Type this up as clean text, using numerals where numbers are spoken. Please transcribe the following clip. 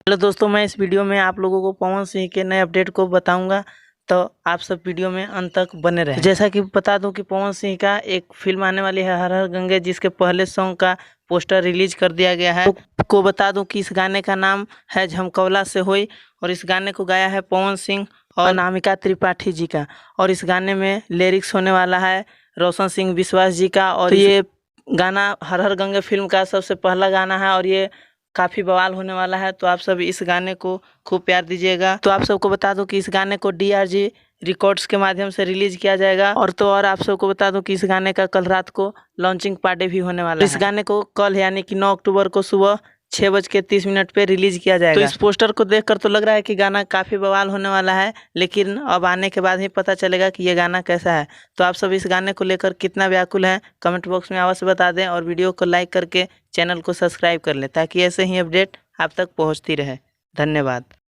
Hello दोस्तों, मैं इस वीडियो में आप लोगों को पवन सिंह के नए अपडेट को बताऊंगा, तो आप सब वीडियो में अंत तक बने रहें। जैसा कि बता दूं कि पवन सिंह का एक फिल्म आने वाली है हर हर गंगे, जिसके पहले सॉन्ग का पोस्टर रिलीज कर दिया गया है। आपको बता दूं कि इस गाने का नाम है झमकौला से होई, और इस गाने को गाया है पवन सिंह और अनामिका त्रिपाठी जी का। और इस गाने में लिरिक्स होने वाला है रोशन सिंह विश्वास जी का। और ये गाना हर हर गंगे फिल्म का सबसे पहला गाना है और ये काफ़ी बवाल होने वाला है। तो आप सब इस गाने को खूब प्यार दीजिएगा। तो आप सबको बता दूं कि इस गाने को DRG रिकॉर्ड्स के माध्यम से रिलीज किया जाएगा। और आप सबको बता दूं कि इस गाने का कल रात को लॉन्चिंग पार्टी भी होने वाला है। इस गाने को कल यानी कि 9 अक्टूबर को सुबह 6:30 पे रिलीज किया जाएगा। तो इस पोस्टर को देखकर तो लग रहा है कि गाना काफ़ी बवाल होने वाला है, लेकिन अब आने के बाद ही पता चलेगा कि ये गाना कैसा है। तो आप सब इस गाने को लेकर कितना व्याकुल हैं, कमेंट बॉक्स में अवश्य बता दें, और वीडियो को लाइक करके चैनल को सब्सक्राइब कर लें, ताकि ऐसे ही अपडेट आप तक पहुंचती रहे। धन्यवाद।